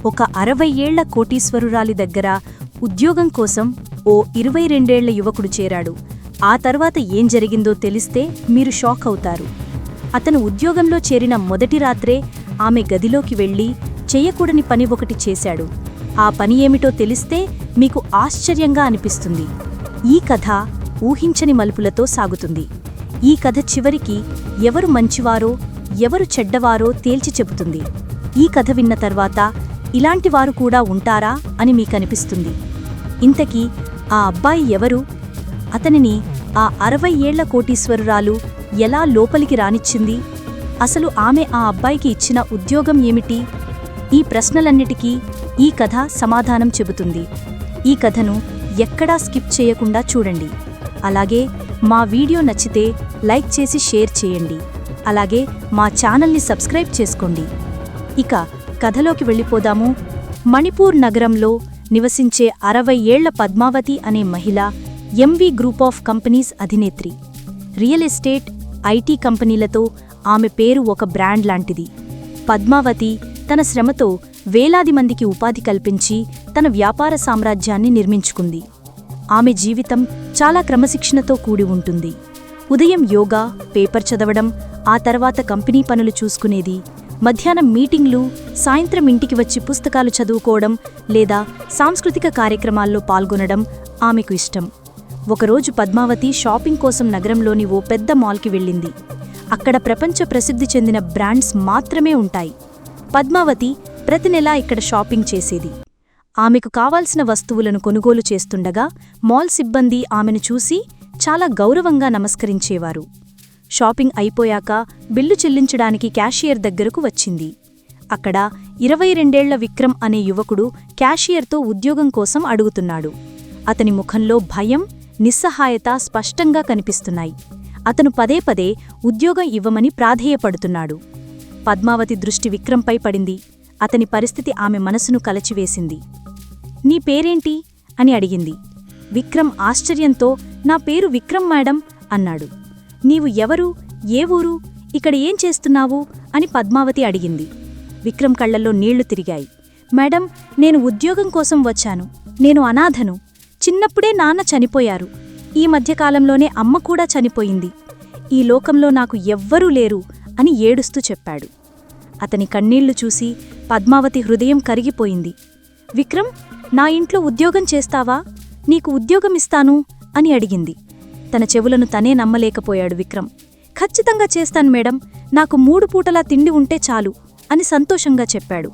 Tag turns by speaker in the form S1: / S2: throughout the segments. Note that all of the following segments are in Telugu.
S1: ఒక 60 ఏళ్ల కోటీశ్వరురాలి దగ్గర ఉద్యోగం కోసం ఓ 22 ఏళ్ల యువకుడు చేరాడు. ఆ తర్వాత ఏం జరిగిందో తెలిస్తే మీరు షాక్ అవుతారు. అతను ఉద్యోగంలో చేరిన మొదటి రాత్రే ఆమె గదిలోకి వెళ్లి చెయ్యకూడని పని ఒకటి చేశాడు. ఆ పని ఏమిటో తెలిస్తే మీకు ఆశ్చర్యంగా అనిపిస్తుంది. ఈ కథ ఊహించని మలుపులతో సాగుతుంది. ఈ కథ చివరికి ఎవరు మంచివారో ఎవరు చెడ్డవారో తేల్చి చెబుతుంది. ఈ కథ విన్న తర్వాత ఇలాంటివారు కూడా ఉంటారా అని మీకనిపిస్తుంది. ఇంతకీ ఆ అబ్బాయి ఎవరు? అతనిని ఆ 60 ఏళ్ల కోటీశ్వరురాలు ఎలా లోపలికి రానిచ్చింది? అసలు ఆమె ఆ అబ్బాయికి ఇచ్చిన ఉద్యోగం ఏమిటి? ఈ ప్రశ్నలన్నిటికీ ఈ కథ సమాధానం చెబుతుంది. ఈ కథను ఎక్కడా స్కిప్ చేయకుండా చూడండి. అలాగే మా వీడియో నచ్చితే లైక్ చేసి షేర్ చేయండి. అలాగే మా ఛానల్ని సబ్స్క్రైబ్ చేసుకోండి. ఇక కథలోకి వెళ్ళిపోదాము. మణిపూర్ నగరంలో నివసించే 60 ఏళ్ల పద్మావతి అనే మహిళ ఎంవి గ్రూప్ ఆఫ్ కంపెనీస్ అధినేత్రి. రియల్ ఎస్టేట్, ఐటీ కంపెనీలతో ఆమె పేరు ఒక బ్రాండ్ లాంటిది. పద్మావతి తన శ్రమతో వేలాది మందికి ఉపాధి కల్పించి తన వ్యాపార సామ్రాజ్యాన్ని నిర్మించుకుంది. ఆమె జీవితం చాలా క్రమశిక్షణతో కూడి ఉంటుంది. ఉదయం యోగా, పేపర్ చదవడం, ఆ తర్వాత కంపెనీ పనులు చూసుకునేది. మధ్యాహ్నం మీటింగ్లు, సాయంత్రం ఇంటికి వచ్చి పుస్తకాలు చదువుకోవడం లేదా సాంస్కృతిక కార్యక్రమాల్లో పాల్గొనడం ఆమెకు ఇష్టం. ఒకరోజు పద్మావతి షాపింగ్ కోసం నగరంలోని ఓ పెద్ద మాల్కి వెళ్ళింది. అక్కడ ప్రపంచ ప్రసిద్ధి చెందిన బ్రాండ్స్ మాత్రమే ఉంటాయి. పద్మావతి ప్రతి నెలా ఇక్కడ షాపింగ్ చేసేది. ఆమెకు కావాల్సిన వస్తువులను కొనుగోలు చేస్తుండగా మాల్ సిబ్బంది ఆమెను చూసి చాలా గౌరవంగా నమస్కరించేవారు. షాపింగ్ అయిపోయాక బిల్లు చెల్లించడానికి క్యాషియర్ దగ్గరకు వచ్చింది. అక్కడ 22 ఏళ్ల విక్రమ్ అనే యువకుడు క్యాషియర్తో ఉద్యోగం కోసం అడుగుతున్నాడు. అతని ముఖంలో భయం, నిస్సహాయత స్పష్టంగా కనిపిస్తున్నాయి. అతను పదే పదే ఉద్యోగం ఇవ్వమని ప్రాధేయపడుతున్నాడు. పద్మావతి దృష్టి విక్రమ్పై పడింది. అతని పరిస్థితి ఆమె మనసును కలచివేసింది. నీ పేరేంటి అని అడిగింది. విక్రమ్ ఆశ్చర్యంతో నా పేరు విక్రమ్ మేడం అన్నాడు. నీవు ఎవరు, ఏ ఊరు, ఇక్కడ ఏం చేస్తున్నావు అని పద్మావతి అడిగింది. విక్రమ్ కళ్లల్లో నీళ్లు తిరిగాయి. మేడం, నేను ఉద్యోగం కోసం వచ్చాను. నేను అనాథను. చిన్నప్పుడే నాన్న చనిపోయారు. ఈ మధ్యకాలంలోనే అమ్మ కూడా చనిపోయింది. ఈ లోకంలో నాకు ఎవ్వరూ లేరు అని ఏడుస్తూ చెప్పాడు. అతని కన్నీళ్లు చూసి పద్మావతి హృదయం కరిగిపోయింది. విక్రమ్, నా ఇంట్లో ఉద్యోగం చేస్తావా? నీకు ఉద్యోగం ఇస్తాను అని అడిగింది. తన చెవులను తనే నమ్మలేకపోయాడు విక్రమ్. ఖచ్చితంగా చేస్తాను మేడం, నాకు 3 పూటలా తిండి ఉంటే చాలు అని సంతోషంగా చెప్పాడు.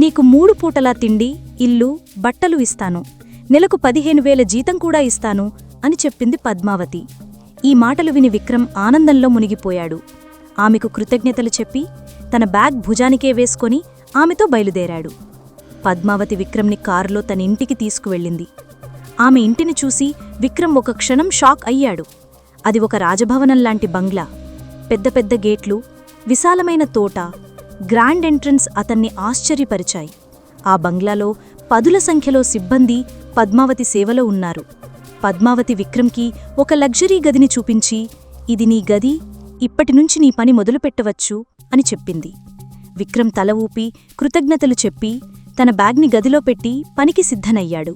S1: నీకు 3 పూటలా తిండి, ఇల్లు, బట్టలు ఇస్తాను. నెలకు 15,000 జీతం కూడా ఇస్తాను అని చెప్పింది పద్మావతి. ఈ మాటలు విని విక్రమ్ ఆనందంలో మునిగిపోయాడు. ఆమెకు కృతజ్ఞతలు చెప్పి తన బ్యాగ్ భుజానికే వేసుకొని ఆమెతో బయలుదేరాడు. పద్మావతి విక్రమ్ని కారులో తన ఇంటికి తీసుకువెళ్ళింది. ఆమె ఇంటిని చూసి విక్రమ్ ఒక క్షణం షాక్ అయ్యాడు. అది ఒక రాజభవనంలాంటి బంగ్లా. పెద్ద పెద్ద గేట్లు, విశాలమైన తోట, గ్రాండ్ ఎంట్రన్స్ అతన్ని ఆశ్చర్యపరిచాయి. ఆ బంగ్లాలో 10ల సంఖ్యలో సిబ్బంది పద్మావతి సేవలో ఉన్నారు. పద్మావతి విక్రమ్కి ఒక లగ్జరీ గదిని చూపించి, ఇది నీ గది, ఇప్పటినుంచి నీ పని మొదలుపెట్టవచ్చు అని చెప్పింది. విక్రమ్ తల ఊపి కృతజ్ఞతలు చెప్పి తన బ్యాగ్ని గదిలో పెట్టి పనికి సిద్ధనయ్యాడు.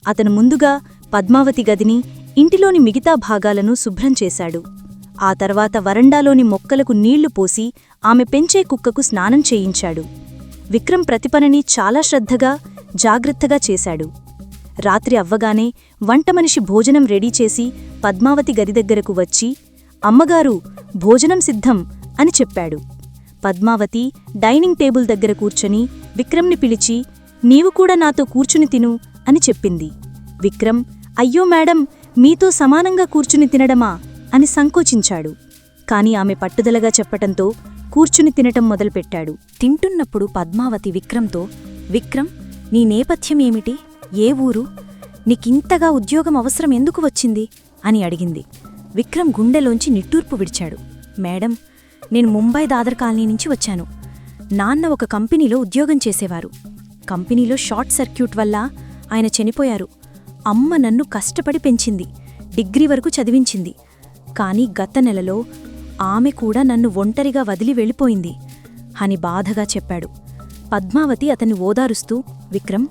S1: అతను ముందుగా పద్మావతి గదిని, ఇంటిలోని మిగతా భాగాలను శుభ్రం చేశాడు. ఆ తర్వాత వరండాలోని మొక్కలకు నీళ్లు పోసి ఆమె పెంచే కుక్కకు స్నానం చేయించాడు. విక్రమ్ ప్రతిపనిని చాలా శ్రద్ధగా, జాగ్రత్తగా చేశాడు. రాత్రి అవ్వగానే వంటమనిషి భోజనం రెడీ చేసి పద్మావతి గది దగ్గరకు వచ్చి, అమ్మగారు, భోజనం సిద్ధం అని చెప్పాడు. పద్మావతి డైనింగ్ టేబుల్ దగ్గర కూర్చొని విక్రమ్ని పిలిచి, నీవు కూడా నాతో కూర్చుని తిను అని చెప్పింది. విక్రమ్, అయ్యో మేడం, మీతో సమానంగా కూర్చుని తినడమా అని సంకోచించాడు. కాని ఆమె పట్టుదలగా చెప్పటంతో కూర్చుని తినటం మొదలుపెట్టాడు. తింటున్నప్పుడు పద్మావతి విక్రమ్తో, విక్రమ్, నీ నేపథ్యం ఏమిటి, ఏ ఊరు, నీకింతగా ఉద్యోగం అవసరం ఎందుకు వచ్చింది అని అడిగింది. విక్రమ్ గుండెలోంచి నిట్టూర్పు విడిచాడు. మేడం, నేను ముంబై దాదర్ కాలనీ నుంచి వచ్చాను. నాన్న ఒక కంపెనీలో ఉద్యోగం చేసేవారు. కంపెనీలో షార్ట్ సర్క్యూట్ వల్ల ఆయన చనిపోయారు. అమ్మ నన్ను కష్టపడి పెంచింది, డిగ్రీ వరకు చదివించింది. కాని గత నెలలో ఆమె కూడా నన్ను ఒంటరిగా వదిలి వెళ్ళిపోయింది అని బాధగా చెప్పాడు. పద్మావతి అతన్ని ఓదారుస్తూ, విక్రమ్,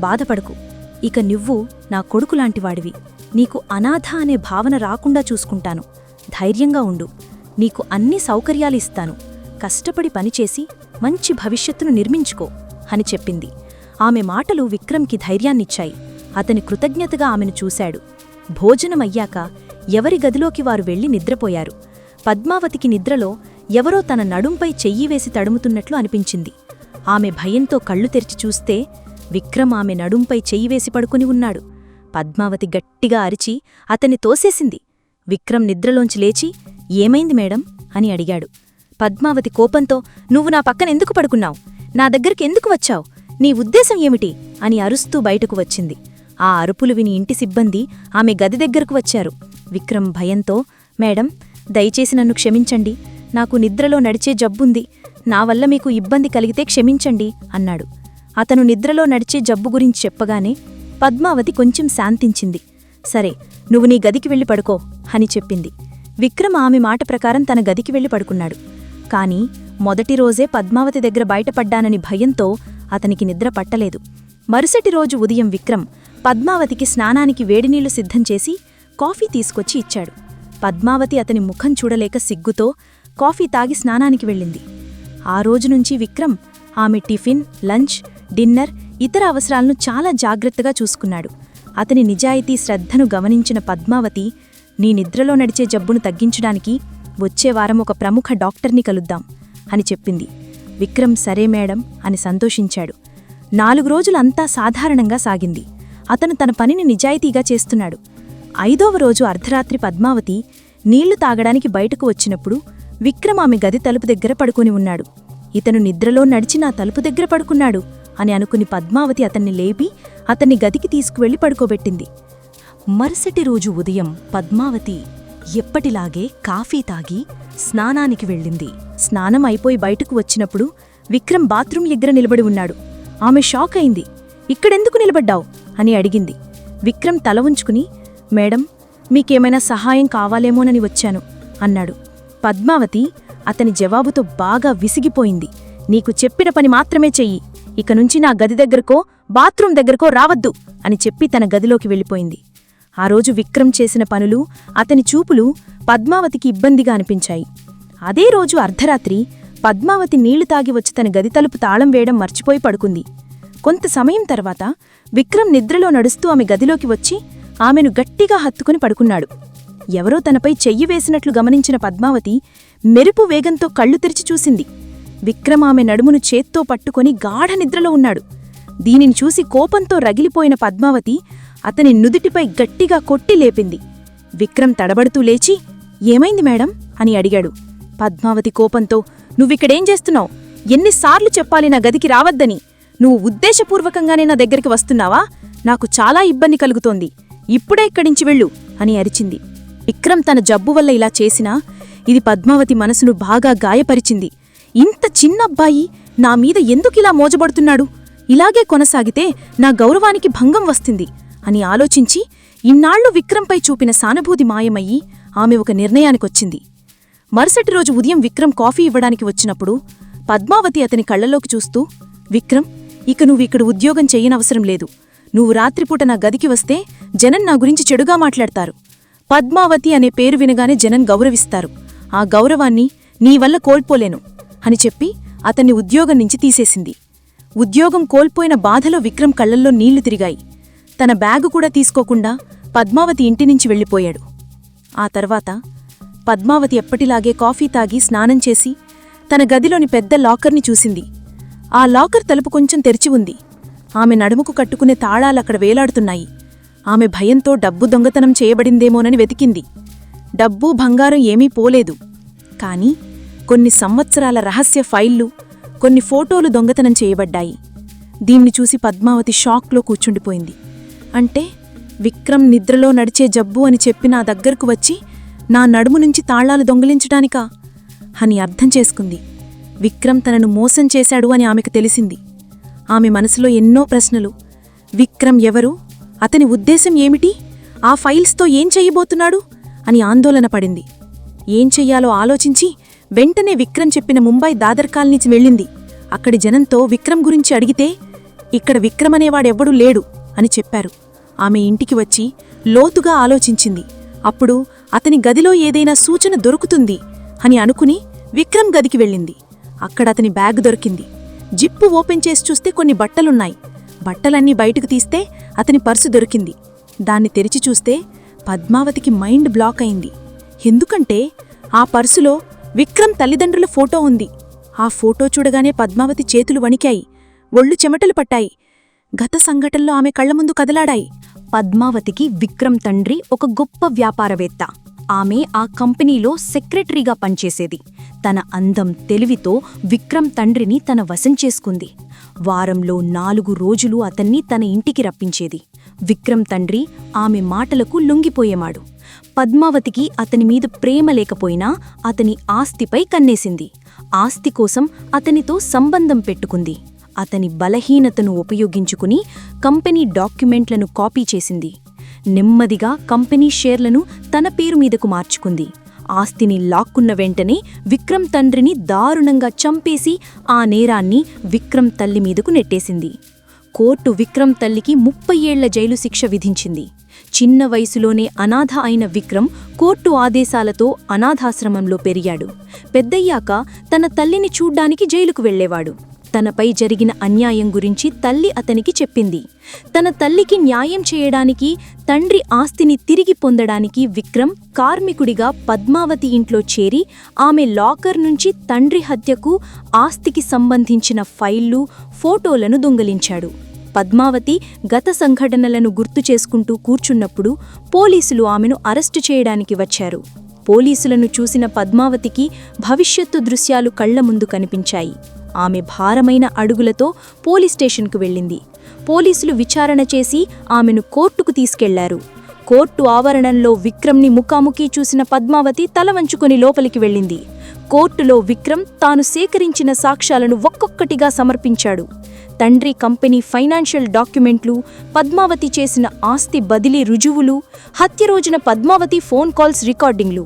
S1: బాధపడకు. ఇక నువ్వు నా కొడుకులాంటివాడివి. నీకు అనాథ అనే భావన రాకుండా చూసుకుంటాను. ధైర్యంగా ఉండు. నీకు అన్ని సౌకర్యాలు ఇస్తాను. కష్టపడి పనిచేసి మంచి భవిష్యత్తును నిర్మించుకో అని చెప్పింది. ఆమె మాటలు విక్రమ్కి ధైర్యాన్నిచ్చాయి. అతని కృతజ్ఞతగా ఆమెను చూశాడు. భోజనమయ్యాక ఎవరి గదిలోకి వారు వెళ్లి నిద్రపోయారు. పద్మావతికి నిద్రలో ఎవరో తన నడుంపై చెయ్యివేసి తడుముతున్నట్లు అనిపించింది. ఆమె భయంతో కళ్ళు తెరిచి చూస్తే విక్రమ్ ఆమె నడుంపై చెయ్యివేసి పడుకుని ఉన్నాడు. పద్మావతి గట్టిగా అరిచి అతన్ని తోసేసింది. విక్రమ్ నిద్రలోంచి లేచి, ఏమైంది మేడం అని అడిగాడు. పద్మావతి కోపంతో, నువ్వు నా పక్కనెందుకు పడుకున్నావు? నా దగ్గరికి ఎందుకు వచ్చావు? నీ ఉద్దేశం ఏమిటి అని అరుస్తూ బయటకు వచ్చింది. ఆ అరుపులు విని ఇంటి సిబ్బంది ఆమె గది దగ్గరకు వచ్చారు. విక్రమ్ భయంతో, మేడం, దయచేసి నన్ను క్షమించండి. నాకు నిద్రలో నడిచే జబ్బుంది. నా వల్ల మీకు ఇబ్బంది కలిగితే క్షమించండి అన్నాడు. అతను నిద్రలో నడిచే జబ్బు గురించి చెప్పగానే పద్మావతి కొంచెం శాంతించింది. సరే, నువ్వు నీ గదికి వెళ్ళి పడుకో అని చెప్పింది. విక్రమ్ ఆమె మాట ప్రకారం తన గదికి వెళ్ళి పడుకున్నాడు. కాని మొదటి రోజే పద్మావతి దగ్గర బయటపడ్డానని భయంతో అతనికి నిద్ర పట్టలేదు. మరుసటి రోజు ఉదయం విక్రమ్ పద్మావతికి స్నానానికి వేడినీళ్లు సిద్ధం చేసి కాఫీ తీసుకొచ్చి ఇచ్చాడు. పద్మావతి అతని ముఖం చూడలేక సిగ్గుతో కాఫీ తాగి స్నానానికి వెళ్ళింది. ఆ రోజునుంచి విక్రమ్ ఆమె టిఫిన్, లంచ్, డిన్నర్, ఇతర అవసరాలను చాలా జాగ్రత్తగా చూసుకున్నాడు. అతని నిజాయితీ, శ్రద్ధను గమనించిన పద్మావతి, నీ నిద్రలో నడిచే జబ్బును తగ్గించడానికి వచ్చే వారం ఒక ప్రముఖ డాక్టర్ని కలుద్దాం అని చెప్పింది. విక్రమ్ సరే మేడం అని సంతోషించాడు. 4 రోజులంతా సాధారణంగా సాగింది. అతను తన పనిని నిజాయితీగా చేస్తున్నాడు. 5వ రోజు అర్ధరాత్రి పద్మావతి నీళ్లు తాగడానికి బయటకు వచ్చినప్పుడు విక్రమ్ ఆమె గది తలుపు దగ్గర పడుకుని ఉన్నాడు. ఇతను నిద్రలో నడిచి నా తలుపు దగ్గర పడుకున్నాడు అని అనుకుని పద్మావతి అతన్ని లేపి అతన్ని గదికి తీసుకువెళ్లి పడుకోబెట్టింది. మరుసటి రోజు ఉదయం పద్మావతి ఎప్పటిలాగే కాఫీ తాగి స్నానానికి వెళ్ళింది. స్నానం అయిపోయి బయటకు వచ్చినప్పుడు విక్రమ్ బాత్రూం దగ్గర నిలబడి ఉన్నాడు. ఆమె షాక్ అయింది. ఇక్కడెందుకు నిలబడ్డావు అని అడిగింది. విక్రమ్ తల ఉంచుకుని, మేడం, మీకేమైనా సహాయం కావాలేమోనని వచ్చాను అన్నాడు. పద్మావతి అతని జవాబుతో బాగా విసిగిపోయింది. నీకు చెప్పిన పని మాత్రమే చెయ్యి. ఇక నుంచి నా గది దగ్గరకో బాత్రూం దగ్గరకో రావద్దు అని చెప్పి తన గదిలోకి వెళ్ళిపోయింది. ఆ రోజు విక్రమ్ చేసిన పనులు, అతని చూపులు పద్మావతికి ఇబ్బందిగా అనిపించాయి. అదే రోజు అర్ధరాత్రి పద్మావతి నీళ్లు తాగి వచ్చి తన గది తలుపు తాళం వేయడం మర్చిపోయి పడుకుంది. కొంత సమయం తర్వాత విక్రమ్ నిద్రలో నడుస్తూ ఆమె గదిలోకి వచ్చి ఆమెను గట్టిగా హత్తుకుని పడుకున్నాడు. ఎవరో తనపై చెయ్యి వేసినట్లు గమనించిన పద్మావతి మెరుపు వేగంతో కళ్ళు తెరిచి చూసింది. విక్రమ్ ఆమె నడుమును చేత్తో పట్టుకొని గాఢ నిద్రలో ఉన్నాడు. దీనిని చూసి కోపంతో రగిలిపోయిన పద్మావతి అతని నుదిటిపై గట్టిగా కొట్టి లేపింది. విక్రమ్ తడబడుతూ లేచి, ఏమైంది మేడం అని అడిగాడు. పద్మావతి కోపంతో, నువ్విక్కడేం చేస్తున్నావు? ఎన్నిసార్లు చెప్పాలి నా గదికి రావద్దని? నువ్వు ఉద్దేశపూర్వకంగానే నా దగ్గరికి వస్తున్నావా? నాకు చాలా ఇబ్బంది కలుగుతోంది. ఇప్పుడే ఇక్కడించి వెళ్ళు అని అరిచింది. విక్రమ్ తన జబ్బు వల్ల ఇలా చేసినా ఇది పద్మావతి మనసును బాగా గాయపరిచింది. ఇంత చిన్నబ్బాయి నా మీద ఎందుకిలా మోజబడుతున్నాడు? ఇలాగే కొనసాగితే నా గౌరవానికి భంగం వస్తుంది అని ఆలోచించి ఇన్నాళ్లు విక్రమ్పై చూపిన సానుభూతి మాయమయ్యి ఆమె ఒక నిర్ణయానికొచ్చింది. మరుసటి రోజు ఉదయం విక్రమ్ కాఫీ ఇవ్వడానికి వచ్చినప్పుడు పద్మావతి అతని కళ్లలోకి చూస్తూ, విక్రమ్, ఇక నువ్విక్కడ ఉద్యోగం చెయ్యనవసరం లేదు. నువ్వు రాత్రిపూట నా గదికి వస్తే జనం నా గురించి చెడుగా మాట్లాడతారు. పద్మావతి అనే పేరు వినగానే జనం గౌరవిస్తారు. ఆ గౌరవాన్ని నీవల్ల కోల్పోలేను అని చెప్పి అతన్ని ఉద్యోగం నుంచి తీసేసింది. ఉద్యోగం కోల్పోయిన బాధలో విక్రమ్ కళ్లల్లో నీళ్లు తిరిగాయి. తన బ్యాగు కూడా తీసుకోకుండా పద్మావతి ఇంటినుంచి వెళ్ళిపోయాడు. ఆ తర్వాత పద్మావతి ఎప్పటిలాగే కాఫీ తాగి స్నానం చేసి తన గదిలోని పెద్ద లాకర్ని చూసింది. ఆ లాకర్ తలుపు కొంచెం తెరిచి ఉంది. ఆమె నడుముకు కట్టుకునే తాళాలక్కడ వేలాడుతున్నాయి. ఆమె భయంతో డబ్బు దొంగతనం చేయబడిందేమోనని వెతికింది. డబ్బు, బంగారం ఏమీ పోలేదు. కాని కొన్ని సంవత్సరాల రహస్య ఫైళ్లు, కొన్ని ఫోటోలు దొంగతనం చేయబడ్డాయి. దీన్ని చూసి పద్మావతి షాక్లో కూర్చుండిపోయింది. అంటే విక్రమ్ నిద్రలో నడిచే జబ్బు అని చెప్పి నా దగ్గరకు వచ్చి నా నడుము నుంచి తాళాలు దొంగిలించడానికా అని అర్థం చేసుకుంది. విక్రమ్ తనను మోసం చేశాడు అని ఆమెకు తెలిసింది. ఆమె మనసులో ఎన్నో ప్రశ్నలు. విక్రమ్ ఎవరు? అతని ఉద్దేశం ఏమిటి? ఆ ఫైల్స్తో ఏం చెయ్యబోతున్నాడు అని ఆందోళన పడింది. ఏం చెయ్యాలో ఆలోచించి వెంటనే విక్రమ్ చెప్పిన ముంబై దాదర్ కాలనీకి వెళ్ళింది.
S2: అక్కడి జనంతో విక్రమ్ గురించి అడిగితే, ఇక్కడ విక్రమ్ అనేవాడెవ్వడూ లేడు అని చెప్పారు. ఆమె ఇంటికి వచ్చి లోతుగా ఆలోచించింది. అప్పుడు అతని గదిలో ఏదైనా సూచన దొరుకుతుంది అని అనుకుని విక్రమ్ గదికి వెళ్ళింది. అక్కడ అతని బ్యాగ్ దొరికింది. జిప్పు ఓపెన్ చేసి చూస్తే కొన్ని బట్టలున్నాయి. బట్టలన్నీ బయటకు తీస్తే అతని పర్సు దొరికింది. దాన్ని తెరిచి చూస్తే పద్మావతికి మైండ్ బ్లాక్ అయింది. ఎందుకంటే ఆ పర్సులో విక్రమ్ తల్లిదండ్రుల ఫోటో ఉంది. ఆ ఫోటో చూడగానే పద్మావతి చేతులు వణికాయి, ఒళ్ళు చెమటలు పట్టాయి. గత సంఘటనలో ఆమె కళ్ల ముందు కదలాడాయి.
S1: పద్మావతికి విక్రమ్ తండ్రి ఒక గొప్ప వ్యాపారవేత్త. ఆమె ఆ కంపెనీలో సెక్రటరీగా పనిచేసేది. తన అందం, తెలివితో విక్రమ్ తండ్రిని తన వశం చేసుకుంది. వారంలో 4 రోజులు అతన్ని తన ఇంటికి రప్పించేది. విక్రమ్ తండ్రి ఆమె మాటలకు లొంగిపోయేవాడు. పద్మావతికి అతనిమీద ప్రేమ లేకపోయినా అతని ఆస్తిపై కన్నేసింది. ఆస్తి కోసం అతనితో సంబంధం పెట్టుకుంది. అతని బలహీనతను ఉపయోగించుకుని కంపెనీ డాక్యుమెంట్లను కాపీ చేసింది. నెమ్మదిగా కంపెనీ షేర్లను తన పేరు మీదకు మార్చుకుంది. ఆస్తిని లాక్కున్న వెంటనే విక్రమ్ తండ్రిని దారుణంగా చంపేసి ఆ నేరాన్ని విక్రమ్ తల్లి మీదకు నెట్టేసింది. కోర్టు విక్రమ్ తల్లికి 30 ఏళ్ల జైలు శిక్ష విధించింది. చిన్న వయసులోనే అనాథ అయిన విక్రమ్ కోర్టు ఆదేశాలతో అనాథాశ్రమంలో పెరిగాడు. పెద్దయ్యాక తన తల్లిని చూడ్డానికి జైలుకు వెళ్లేవాడు. తనపై జరిగిన అన్యాయం గురించి తల్లి అతనికి చెప్పింది. తన తల్లికి న్యాయం చేయడానికి, తండ్రి ఆస్తిని తిరిగి పొందడానికి విక్రమ్ కార్మికుడిగా పద్మావతి ఇంట్లో చేరి ఆమె లాకర్ నుంచి తండ్రి హత్యకు, ఆస్తికి సంబంధించిన ఫైళ్లు, ఫోటోలను దొంగిలించాడు. పద్మావతి గత సంఘటనలను గుర్తు చేసుకుంటూ కూర్చున్నప్పుడు పోలీసులు ఆమెను అరెస్టు చేయడానికి వచ్చారు. పోలీసులను చూసిన పద్మావతికి భవిష్యత్తు దృశ్యాలు కళ్ల ముందు కనిపించాయి. ఆమె భారమైన అడుగులతో పోలీస్ స్టేషన్కు వెళ్ళింది. పోలీసులు విచారణ చేసి ఆమెను కోర్టుకు తీసుకెళ్లారు. కోర్టు ఆవరణంలో విక్రమ్ని ముఖాముఖి చూసిన పద్మావతి తల వంచుకొని లోపలికి వెళ్ళింది. కోర్టులో విక్రమ్ తాను సేకరించిన సాక్ష్యాలను ఒక్కొక్కటిగా సమర్పించాడు. తండ్రి కంపెనీ ఫైనాన్షియల్ డాక్యుమెంట్లు, పద్మావతి చేసిన ఆస్తి బదిలీ రుజువులు, హత్య రోజున పద్మావతి ఫోన్ కాల్స్ రికార్డింగ్లు,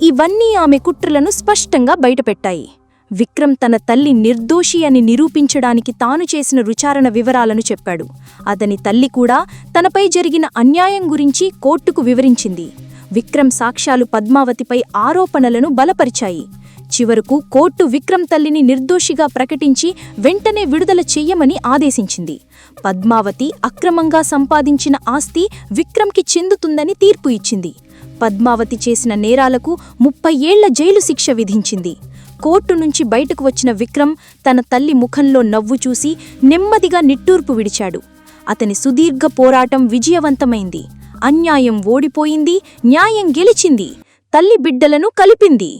S1: ఇవన్నీ ఆమె కుట్రలను స్పష్టంగా బయటపెట్టాయి. విక్రమ్ తన తల్లి నిర్దోషి అని నిరూపించడానికి తాను చేసిన విచారణ వివరాలను చెప్పాడు. అతని తల్లి కూడా తనపై జరిగిన అన్యాయం గురించి కోర్టుకు వివరించింది. విక్రమ్ సాక్ష్యాలు పద్మావతిపై ఆరోపణలను బలపరిచాయి. చివరకు కోర్టు విక్రమ్ తల్లిని నిర్దోషిగా ప్రకటించి వెంటనే విడుదల చెయ్యమని ఆదేశించింది. పద్మావతి అక్రమంగా సంపాదించిన ఆస్తి విక్రమ్కి చెందుతుందని తీర్పు ఇచ్చింది. పద్మావతి చేసిన నేరాలకు 30 ఏళ్ల జైలు శిక్ష విధించింది. కోర్టు నుంచి బయటకు వచ్చిన విక్రమ్ తన తల్లి ముఖంలో నవ్వు చూసి నెమ్మదిగా నిట్టూర్పు విడిచాడు. అతని సుదీర్ఘ పోరాటం విజయవంతమైంది. అన్యాయం ఓడిపోయింది, న్యాయం గెలిచింది, తల్లి బిడ్డలను కలిపింది.